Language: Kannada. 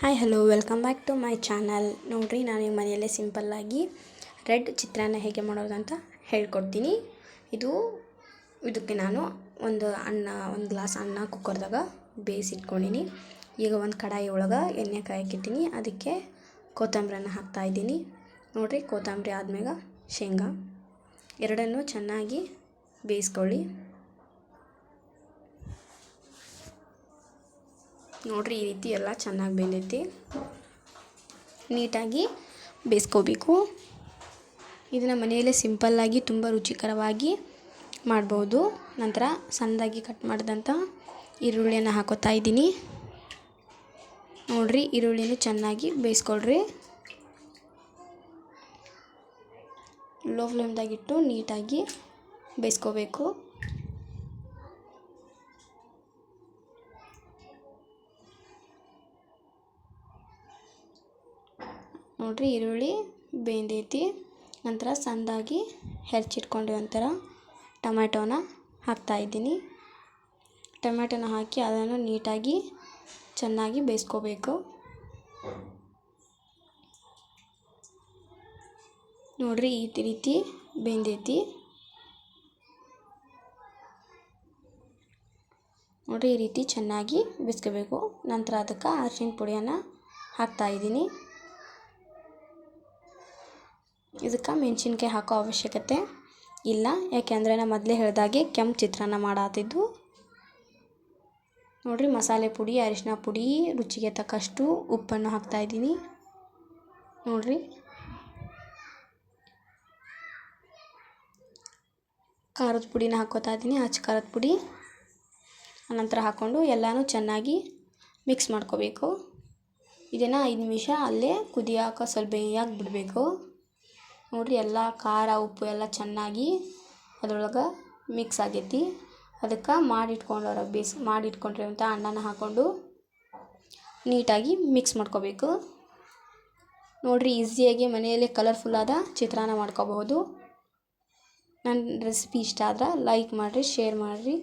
Hi hello welcome back to my channel. ನೋಡಿರಿ, ನಾನು ಈ ಮನೆಯಲ್ಲೇ ಸಿಂಪಲ್ಲಾಗಿ ರೆಡ್ ಚಿತ್ರಾನ್ನ ಹೇಗೆ ಮಾಡೋದು ಅಂತ ಹೇಳ್ಕೊಡ್ತೀನಿ. ಇದಕ್ಕೆ ನಾನು ಒಂದು ಗ್ಲಾಸ್ ಅನ್ನ ಕುಕ್ಕರ್ದಾಗ ಬೇಯಿಸಿಟ್ಕೊಂಡಿನಿ. ಈಗ ಒಂದು ಕಡಾಯಿ ಒಳಗೆ ಎಣ್ಣೆ ಕಾಯಕ್ಕಿಟ್ಟಿನಿ. ಅದಕ್ಕೆ ಕೊತ್ತಂಬರಿನ ಹಾಕ್ತಾಯಿದ್ದೀನಿ. ನೋಡಿರಿ, ಕೊತ್ತಂಬರಿ ಆದ್ಮೇಲೆ ಶೇಂಗಾ ಎರಡನ್ನೂ ಚೆನ್ನಾಗಿ ಬೇಯಿಸ್ಕೊಳ್ಳಿ. ನೋಡಿರಿ, ಈ ರೀತಿ ಎಲ್ಲ ಚೆನ್ನಾಗಿ ಬೆಂದೈತಿ. ನೀಟಾಗಿ ಬೇಯಿಸ್ಕೋಬೇಕು. ಇದನ್ನು ಮನೆಯಲ್ಲೇ ಸಿಂಪಲ್ಲಾಗಿ ತುಂಬ ರುಚಿಕರವಾಗಿ ಮಾಡ್ಬೋದು. ನಂತರ ಸಣ್ಣದಾಗಿ ಕಟ್ ಮಾಡಿದಂಥ ಈರುಳ್ಳಿಯನ್ನು ಹಾಕೋತಾ ಇದ್ದೀನಿ. ನೋಡಿರಿ, ಈರುಳ್ಳಿನೂ ಚೆನ್ನಾಗಿ ಬೇಯಿಸ್ಕೊಳ್ರಿ. ಲೋ ಫ್ಲೇಮ್ದಾಗಿಟ್ಟು ನೀಟಾಗಿ ಬೇಯಿಸ್ಕೋಬೇಕು. ನೋಡಿರಿ, ಈರುಳ್ಳಿ ಬೇಂದೈತಿ. ನಂತರ ಸಣ್ಣದಾಗಿ ಹೆಚ್ಚಿಟ್ಕೊಂಡಿರೋ ಟೊಮೆಟೊನ ಹಾಕ್ತಾಯಿದ್ದೀನಿ. ಟೊಮೆಟೊನ ಹಾಕಿ ಅದನ್ನು ನೀಟಾಗಿ ಚೆನ್ನಾಗಿ ಬೇಯಿಸ್ಕೋಬೇಕು. ನೋಡಿರಿ, ಈ ರೀತಿ ಬೇಂದೈತಿ. ನೋಡಿರಿ, ಈ ರೀತಿ ಚೆನ್ನಾಗಿ ಬೇಯಿಸ್ಕೋಬೇಕು. ನಂತರ ಅದಕ್ಕೆ ಅರಿಶಿನ ಪುಡಿಯನ್ನು ಹಾಕ್ತಾಯಿದ್ದೀನಿ. ಇದಕ್ಕೆ ಮೆಣಸಿನ್ಕಾಯಿ ಹಾಕೋ ಅವಶ್ಯಕತೆ ಇಲ್ಲ, ಯಾಕೆಂದರೆ ನಾನು ಮೊದಲೇ ಹೇಳಿದಾಗೆ ಕೆಂಪು ಚಿತ್ರಾನ್ನ ಮಾಡಾತಿದ್ದು. ನೋಡಿರಿ, ಮಸಾಲೆ ಪುಡಿ, ಅರಿಶಿನ ಪುಡಿ, ರುಚಿಗೆ ತಕ್ಕಷ್ಟು ಉಪ್ಪನ್ನು ಹಾಕ್ತಾಯಿದ್ದೀನಿ. ನೋಡಿರಿ, ಖಾರದ ಪುಡಿನ ಹಾಕ್ಕೋತಾ ಇದ್ದೀನಿ, ಅಚ್ಚ ಖಾರದ ಪುಡಿ. ಅನಂತರ ಹಾಕ್ಕೊಂಡು ಎಲ್ಲನೂ ಚೆನ್ನಾಗಿ ಮಿಕ್ಸ್ ಮಾಡ್ಕೋಬೇಕು. ಇದನ್ನು 5 ನಿಮಿಷ ಅಲ್ಲೇ ಕುದಿಯಾಕ ಸ್ವಲ್ಪ ಬೇಯಾಗಿ ಬಿಡಬೇಕು. ನೋಡಿರಿ, ಎಲ್ಲ ಖಾರ ಉಪ್ಪು ಎಲ್ಲ ಚೆನ್ನಾಗಿ ಅದರೊಳಗೆ ಮಿಕ್ಸ್ ಆಗೈತಿ. ಅದಕ್ಕೆ ಮಾಡಿಟ್ಕೊಂಡಿರೋಂಥ ಅನ್ನನ ಹಾಕ್ಕೊಂಡು ನೀಟಾಗಿ ಮಿಕ್ಸ್ ಮಾಡ್ಕೋಬೇಕು. ನೋಡಿರಿ, ಈಸಿಯಾಗಿ ಮನೆಯಲ್ಲೇ ಕಲರ್ಫುಲ್ಲಾದ ಚಿತ್ರಾನ್ನ ಮಾಡ್ಕೋಬಹುದು. ನನ್ನ ರೆಸಿಪಿ ಇಷ್ಟ ಆದ್ರೆ ಲೈಕ್ ಮಾಡಿರಿ, ಶೇರ್ ಮಾಡಿರಿ.